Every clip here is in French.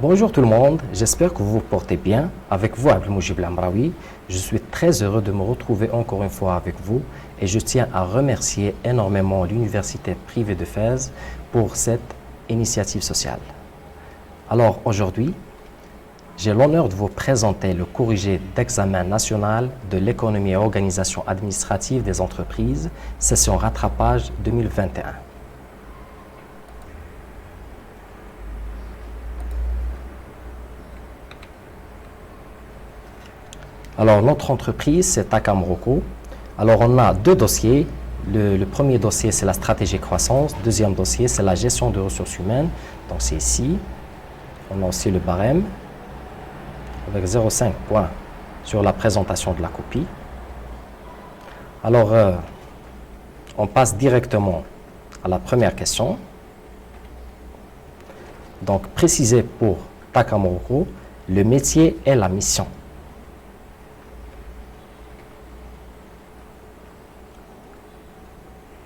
Bonjour tout le monde, j'espère que vous vous portez bien. Avec vous, Abdelmoujib Lamraoui. Je suis très heureux de me retrouver encore une fois avec vous et je tiens à remercier énormément l'Université privée de Fès pour cette initiative sociale. Alors aujourd'hui, j'ai l'honneur de vous présenter le corrigé d'examen national de l'économie et organisation administrative des entreprises, session rattrapage 2021. Alors, notre entreprise, c'est Takamroko. Alors, on a deux dossiers. Le premier dossier, c'est la stratégie croissance. Le deuxième dossier, c'est la gestion de ressources humaines. Donc, c'est ici. On a aussi le barème avec 0,5 points sur la présentation de la copie. Alors, on passe directement à la première question. Donc, préciser pour Takamroko le métier et la mission.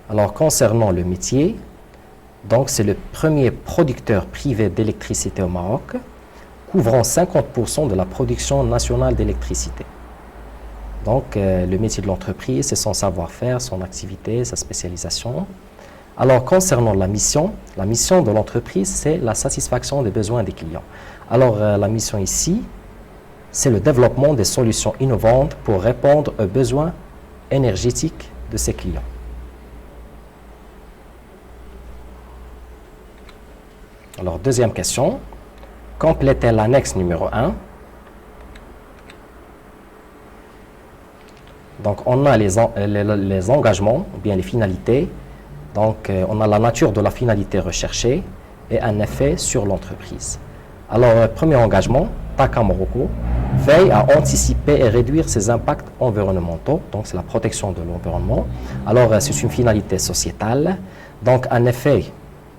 Alors, concernant le métier, donc c'est le premier producteur privé d'électricité au Maroc, couvrant 50% de la production nationale d'électricité. Donc, le métier de l'entreprise, c'est son savoir-faire, son activité, sa spécialisation. Alors, concernant la mission de l'entreprise, c'est la satisfaction des besoins des clients. Alors, la mission ici, c'est le développement des solutions innovantes pour répondre aux besoins énergétiques de ses clients. Alors, deuxième question, complétez l'annexe numéro 1. Donc, on a les engagements, ou bien les finalités. Donc, on a la nature de la finalité recherchée et un effet sur l'entreprise. Alors, premier engagement, Takamroko veille à anticiper et réduire ses impacts environnementaux. Donc, c'est la protection de l'environnement. Alors, c'est une finalité sociétale. Donc, un effet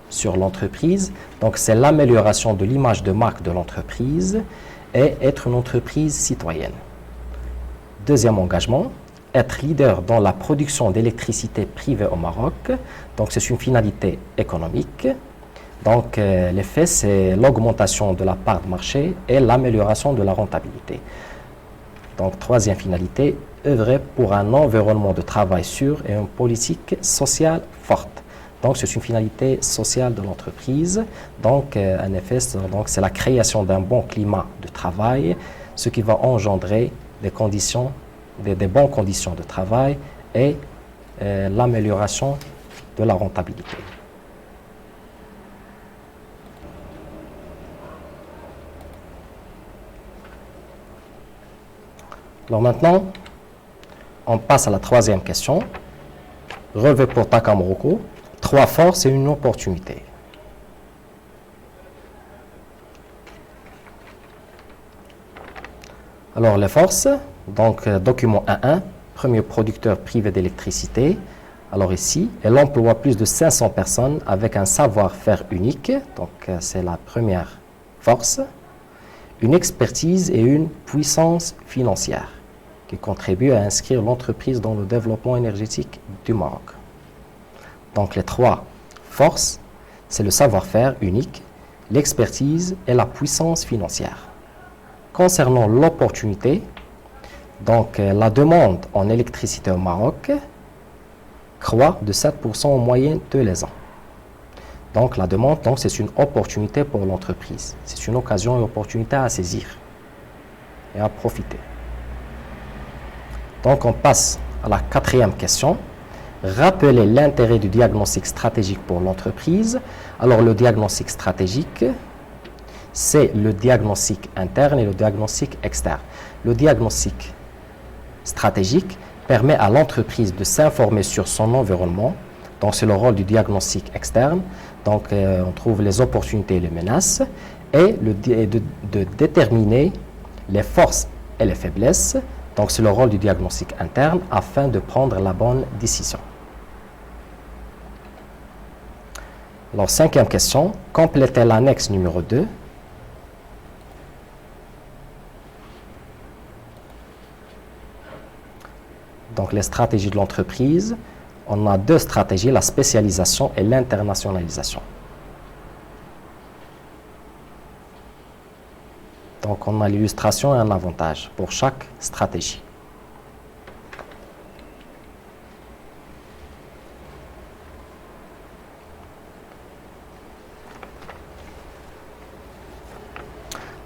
sur l'entreprise, donc c'est l'amélioration de l'image de marque de l'entreprise et être une entreprise citoyenne. Deuxième engagement, être leader dans la production d'électricité privée au Maroc, donc c'est une finalité économique. Donc l'effet, c'est l'augmentation de la part de marché et l'amélioration de la rentabilité. Donc troisième finalité, œuvrer pour un environnement de travail sûr et une politique sociale forte. Donc, c'est une finalité sociale de l'entreprise. Donc, en effet, c'est la création d'un bon climat de travail, ce qui va engendrer des bonnes conditions de travail et l'amélioration de la rentabilité. Alors maintenant, on passe à la troisième question. Relevé pour Takamroko. 3 forces et une opportunité. Alors, les forces, donc document 1.1, premier producteur privé d'électricité. Alors ici, elle emploie plus de 500 personnes avec un savoir-faire unique. Donc, c'est la première force. Une expertise et une puissance financière qui contribuent à inscrire l'entreprise dans le développement énergétique du Maroc. Donc, les 3 forces, c'est le savoir-faire unique, l'expertise et la puissance financière. Concernant l'opportunité, donc la demande en électricité au Maroc croît de 7% en moyenne tous les ans. Donc, la demande, c'est une opportunité pour l'entreprise. C'est une occasion et opportunité à saisir et à profiter. Donc, on passe à la 4e question. Rappeler l'intérêt du diagnostic stratégique pour l'entreprise. Alors, le diagnostic stratégique, c'est le diagnostic interne et le diagnostic externe. Le diagnostic stratégique permet à l'entreprise de s'informer sur son environnement. Donc, c'est le rôle du diagnostic externe. Donc, on trouve les opportunités et les menaces et de déterminer les forces et les faiblesses. Donc, c'est le rôle du diagnostic interne afin de prendre la bonne décision. Alors, 5e question, complétez l'annexe numéro 2. Donc, les stratégies de l'entreprise. On a 2 stratégies, la spécialisation et l'internationalisation. Donc, on a l'illustration et un avantage pour chaque stratégie.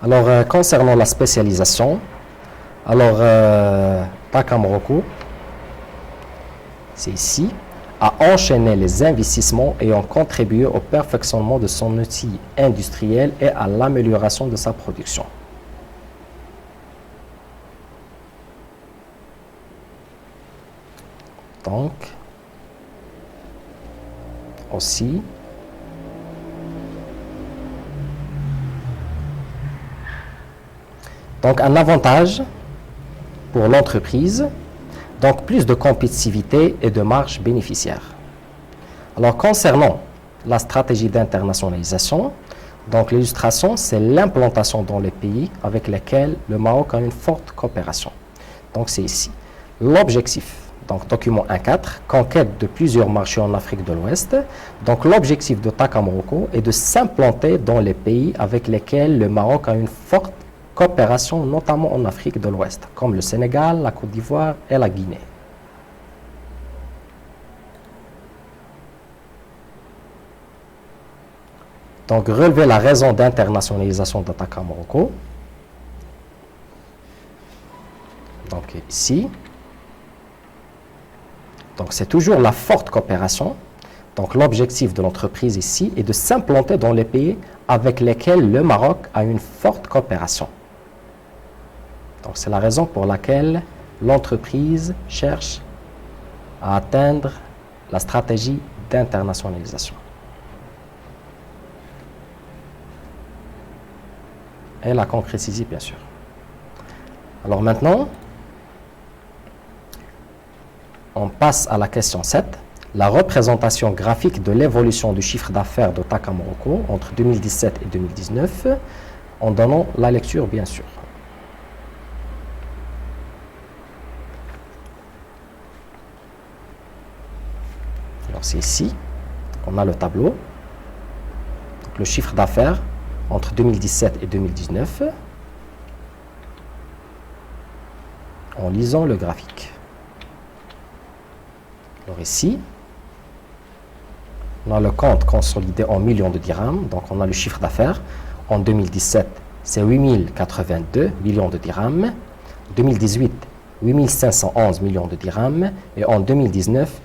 Alors, concernant la spécialisation, alors, Takamoroku, c'est ici, a enchaîné les investissements ayant contribué au perfectionnement de son outil industriel et à l'amélioration de sa production. Donc, aussi, donc un avantage pour l'entreprise, donc plus de compétitivité et de marge bénéficiaire. Alors concernant la stratégie d'internationalisation, donc l'illustration c'est l'implantation dans les pays avec lesquels le Maroc a une forte coopération. Donc c'est ici. L'objectif, donc document 1.4, conquête de plusieurs marchés en Afrique de l'Ouest. Donc l'objectif de Takamoroku est de s'implanter dans les pays avec lesquels le Maroc a une forte coopération, notamment en Afrique de l'Ouest, comme le Sénégal, la Côte d'Ivoire et la Guinée. Donc, relever la raison d'internationalisation de Takamoroku. Donc, ici. Donc, c'est toujours la forte coopération. Donc, l'objectif de l'entreprise ici est de s'implanter dans les pays avec lesquels le Maroc a une forte coopération. Donc, c'est la raison pour laquelle l'entreprise cherche à atteindre la stratégie d'internationalisation. Et la concrétiser, bien sûr. Alors maintenant, on passe à la question 7. La représentation graphique de l'évolution du chiffre d'affaires de Takamoroku entre 2017 et 2019, en donnant la lecture, bien sûr. Alors c'est ici, on a le tableau. Donc, le chiffre d'affaires entre 2017 et 2019, en lisant le graphique. Alors ici, on a le compte consolidé en millions de dirhams, donc on a le chiffre d'affaires. En 2017, c'est 8082 millions de dirhams. 2018, 8511 millions de dirhams. Et en 2019,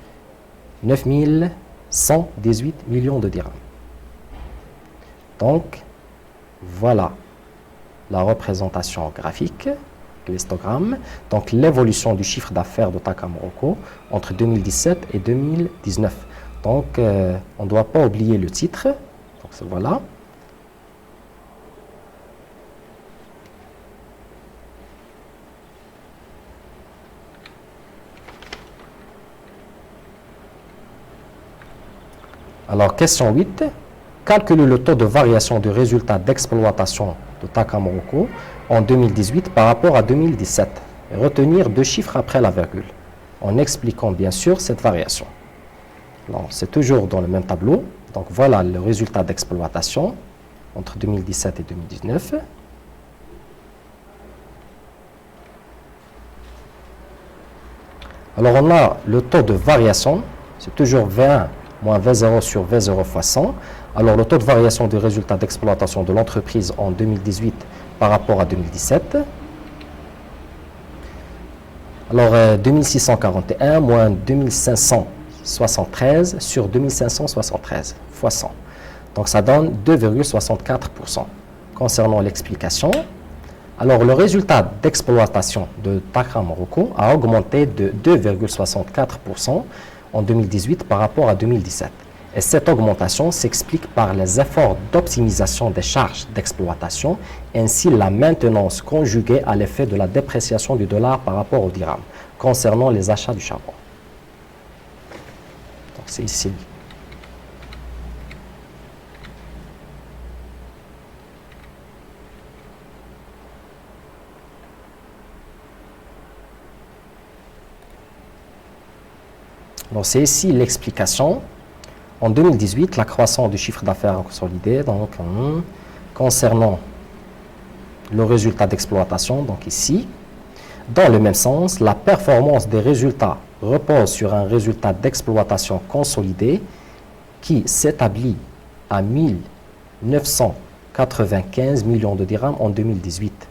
9118 millions de dirhams. Donc, voilà la représentation graphique, le histogramme. Donc, l'évolution du chiffre d'affaires de Takamoroku entre 2017 et 2019. Donc, on ne doit pas oublier le titre. Donc, voilà. Alors, question 8. Calculer le taux de variation du résultat d'exploitation de Takamoroku en 2018 par rapport à 2017. Et retenir deux chiffres après la virgule, en expliquant bien sûr cette variation. C'est toujours dans le même tableau. Donc voilà le résultat d'exploitation entre 2017 et 2019. Alors on a le taux de variation, c'est toujours V1 moins V0 sur V0 fois 100. Alors le taux de variation du résultat d'exploitation de l'entreprise en 2018 par rapport à 2017. Alors 2641 moins 2573 sur 2573 fois 100. Donc ça donne 2,64%. Concernant l'explication, alors le résultat d'exploitation de Takamoroku a augmenté de 2,64% en 2018 par rapport à 2017. Et cette augmentation s'explique par les efforts d'optimisation des charges d'exploitation, ainsi la maintenance conjuguée à l'effet de la dépréciation du dollar par rapport au dirham, concernant les achats du charbon. Donc c'est ici. Donc c'est ici l'explication. En 2018, la croissance du chiffre d'affaires consolidé, donc concernant le résultat d'exploitation, donc ici. Dans le même sens, la performance des résultats repose sur un résultat d'exploitation consolidé qui s'établit à 1995 millions de dirhams en 2018,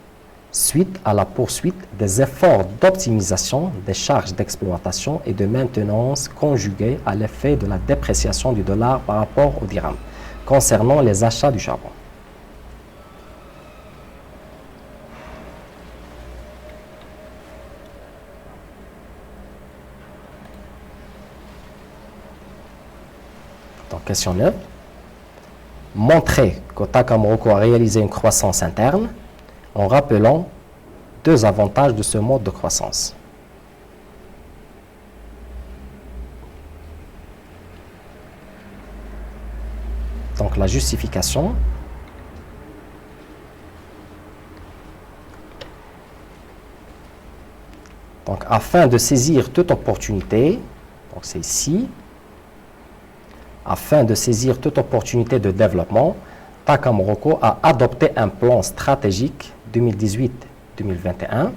suite à la poursuite des efforts d'optimisation des charges d'exploitation et de maintenance conjugués à l'effet de la dépréciation du dollar par rapport au dirham, concernant les achats du charbon. Donc, question 9. Montrer que Takamoroko a réalisé une croissance interne en rappelant deux avantages de ce mode de croissance. Donc, la justification. Donc, afin de saisir toute opportunité, donc c'est ici, afin de saisir toute opportunité de développement, Takamoroko a adopté un plan stratégique 2018-2021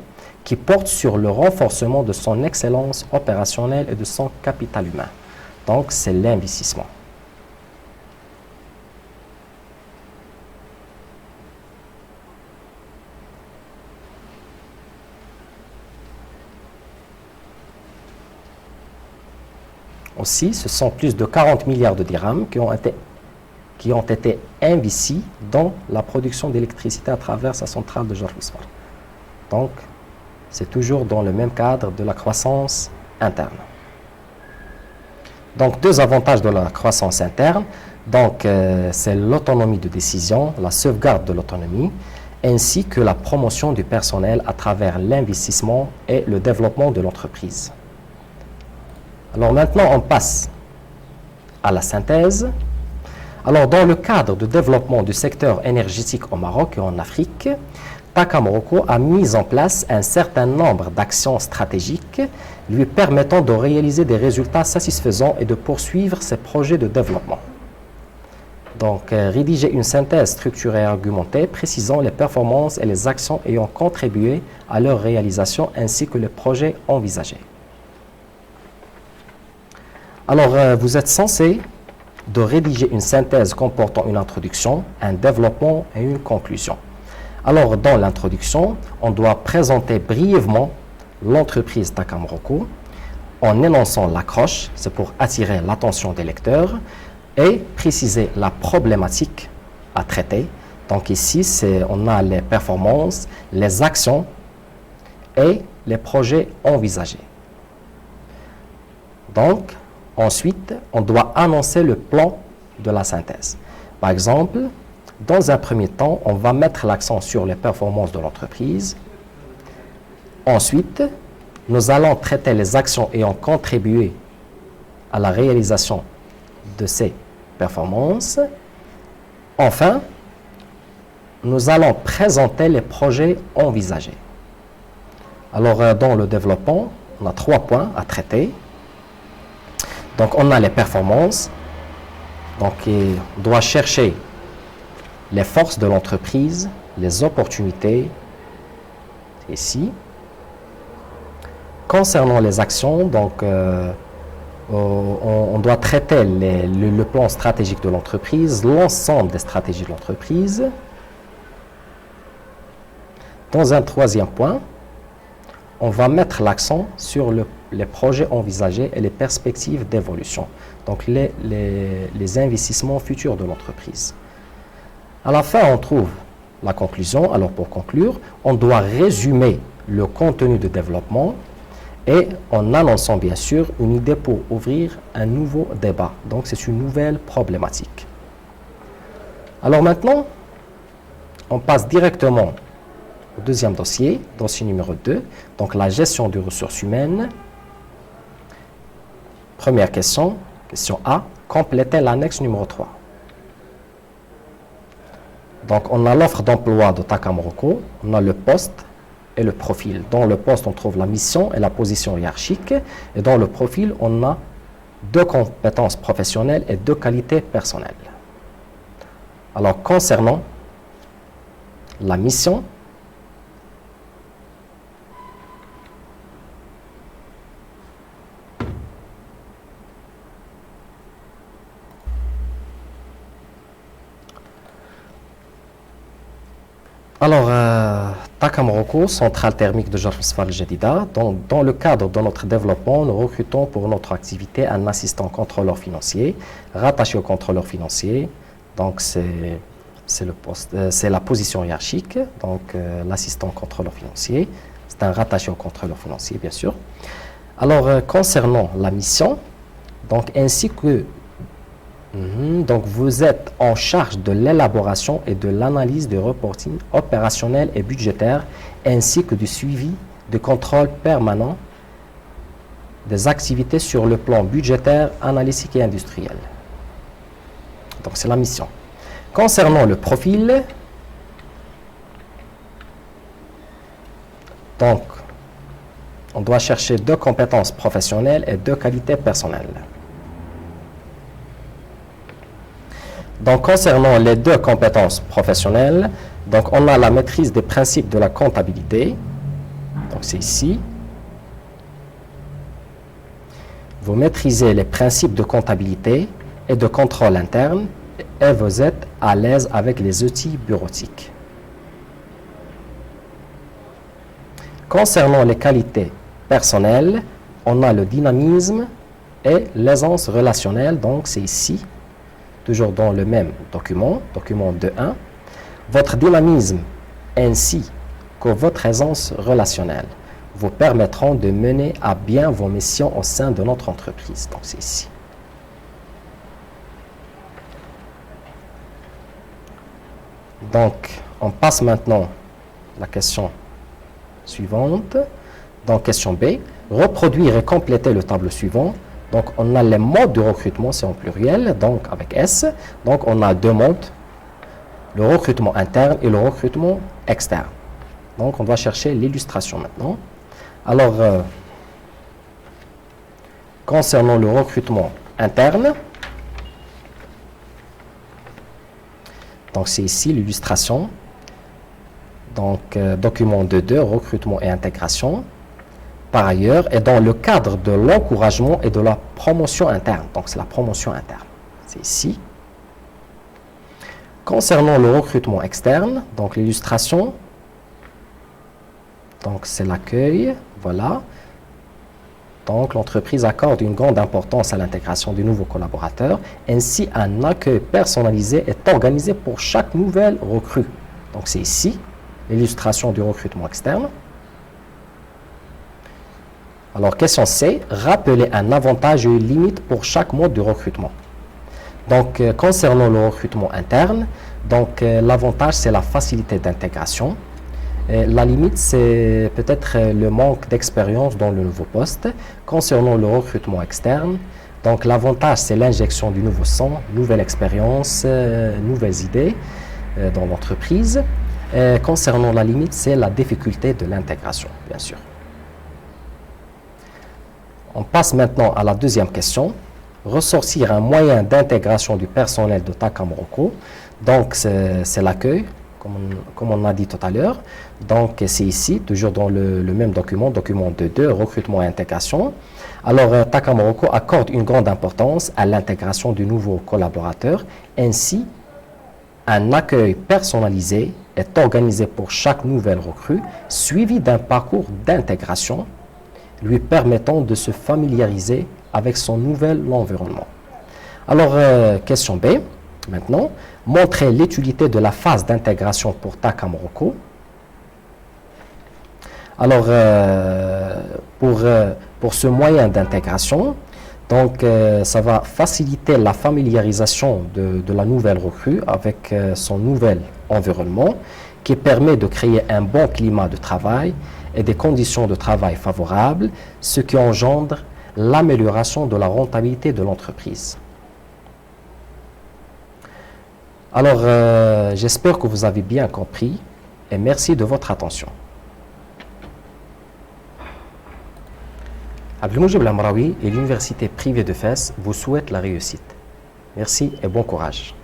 qui porte sur le renforcement de son excellence opérationnelle et de son capital humain. Donc, c'est l'investissement. Aussi, ce sont plus de 40 milliards de dirhams qui ont été investis dans la production d'électricité à travers sa centrale de Jarf el-Sfar. Donc, c'est toujours dans le même cadre de la croissance interne. Donc, deux avantages de la croissance interne. Donc, c'est l'autonomie de décision, la sauvegarde de l'autonomie, ainsi que la promotion du personnel à travers l'investissement et le développement de l'entreprise. Alors maintenant, on passe à la synthèse. Alors, dans le cadre de développement du secteur énergétique au Maroc et en Afrique, Takamoroko a mis en place un certain nombre d'actions stratégiques lui permettant de réaliser des résultats satisfaisants et de poursuivre ses projets de développement. Donc, rédiger une synthèse structurée et argumentée précisant les performances et les actions ayant contribué à leur réalisation ainsi que les projets envisagés. Alors, vous êtes censé de rédiger une synthèse comportant une introduction, un développement et une conclusion. Alors, dans l'introduction, on doit présenter brièvement l'entreprise Takamoroko en énonçant l'accroche, c'est pour attirer l'attention des lecteurs, et préciser la problématique à traiter. Donc ici, on a les performances, les actions et les projets envisagés. Donc, ensuite, on doit annoncer le plan de la synthèse. Par exemple, dans un premier temps, on va mettre l'accent sur les performances de l'entreprise. Ensuite, nous allons traiter les actions ayant contribué à la réalisation de ces performances. Enfin, nous allons présenter les projets envisagés. Alors, dans le développement, on a 3 points à traiter. Donc, on a les performances. Donc, on doit chercher les forces de l'entreprise, les opportunités, ici. Concernant les actions, donc, on doit traiter le plan stratégique de l'entreprise, l'ensemble des stratégies de l'entreprise. Dans un 3e point, on va mettre l'accent sur les projets envisagés et les perspectives d'évolution, donc les investissements futurs de l'entreprise. À la fin, on trouve la conclusion. Alors, pour conclure, on doit résumer le contenu de développement et en annonçant bien sûr une idée pour ouvrir un nouveau débat. Donc, c'est une nouvelle problématique. Alors maintenant, on passe directement au 2e dossier, dossier numéro 2, donc la gestion des ressources humaines. Première question, question A, compléter l'annexe numéro 3. Donc, on a l'offre d'emploi de Takamoroko, on a le poste et le profil. Dans le poste, on trouve la mission et la position hiérarchique. Et dans le profil, on a 2 compétences professionnelles et 2 qualités personnelles. Alors, concernant la mission, Alors, Takamoroko, centrale thermique de Jarf Sfar Jadida. Dans le cadre de notre développement, nous recrutons pour notre activité un assistant contrôleur financier, rattaché au contrôleur financier. Donc, c'est la position hiérarchique. Donc, l'assistant contrôleur financier, c'est un rattaché au contrôleur financier, bien sûr. Alors, concernant la mission, donc, ainsi que donc, vous êtes en charge de l'élaboration et de l'analyse du reporting opérationnel et budgétaire, ainsi que du suivi de contrôle permanent des activités sur le plan budgétaire, analytique et industriel. Donc, c'est la mission. Concernant le profil, donc, on doit chercher 2 compétences professionnelles et 2 qualités personnelles. Donc, concernant les 2 compétences professionnelles, donc on a la maîtrise des principes de la comptabilité. Donc, c'est ici. Vous maîtrisez les principes de comptabilité et de contrôle interne et vous êtes à l'aise avec les outils bureautiques. Concernant les qualités personnelles, on a le dynamisme et l'aisance relationnelle. Donc, c'est ici. Toujours dans le même document 2.1, votre dynamisme ainsi que votre aisance relationnelle vous permettront de mener à bien vos missions au sein de notre entreprise. Donc, c'est ici. Donc, on passe maintenant à la question suivante. Donc, question B. Reproduire et compléter le tableau suivant. Donc, on a les modes de recrutement, c'est en pluriel, donc avec S. Donc, on a 2 modes, le recrutement interne et le recrutement externe. Donc, on doit chercher l'illustration maintenant. Alors, concernant le recrutement interne, donc c'est ici l'illustration. Donc, document 2.2, recrutement et intégration. Par ailleurs, et dans le cadre de l'encouragement et de la promotion interne. Donc, c'est la promotion interne. C'est ici. Concernant le recrutement externe, donc l'illustration, donc c'est l'accueil, voilà. Donc, l'entreprise accorde une grande importance à l'intégration de nouveaux collaborateurs. Ainsi, un accueil personnalisé est organisé pour chaque nouvelle recrue. Donc, c'est ici l'illustration du recrutement externe. Alors, question C, rappeler un avantage et une limite pour chaque mode de recrutement. Donc, concernant le recrutement interne, donc l'avantage, c'est la facilité d'intégration. La limite, c'est peut-être le manque d'expérience dans le nouveau poste. Concernant le recrutement externe, donc l'avantage, c'est l'injection du nouveau sang, nouvelle expérience, nouvelles idées dans l'entreprise. Concernant la limite, c'est la difficulté de l'intégration, bien sûr. On passe maintenant à la deuxième question. Ressortir un moyen d'intégration du personnel de Takamoroko. Donc, c'est l'accueil, comme on a dit tout à l'heure. Donc, c'est ici, toujours dans le même document 2.2, recrutement et intégration. Alors, Takamoroko accorde une grande importance à l'intégration du nouveau collaborateur. Ainsi, un accueil personnalisé est organisé pour chaque nouvelle recrue, suivi d'un parcours d'intégration lui permettant de se familiariser avec son nouvel environnement. Alors, question B, maintenant, montrer l'utilité de la phase d'intégration pour Takamoroko. Alors, pour ce moyen d'intégration, donc, ça va faciliter la familiarisation de la nouvelle recrue avec son nouvel environnement qui permet de créer un bon climat de travail et des conditions de travail favorables, ce qui engendre l'amélioration de la rentabilité de l'entreprise. Alors, j'espère que vous avez bien compris et merci de votre attention. Abdelmoujib Lamraoui et l'Université privée de Fès vous souhaitent la réussite. Merci et bon courage.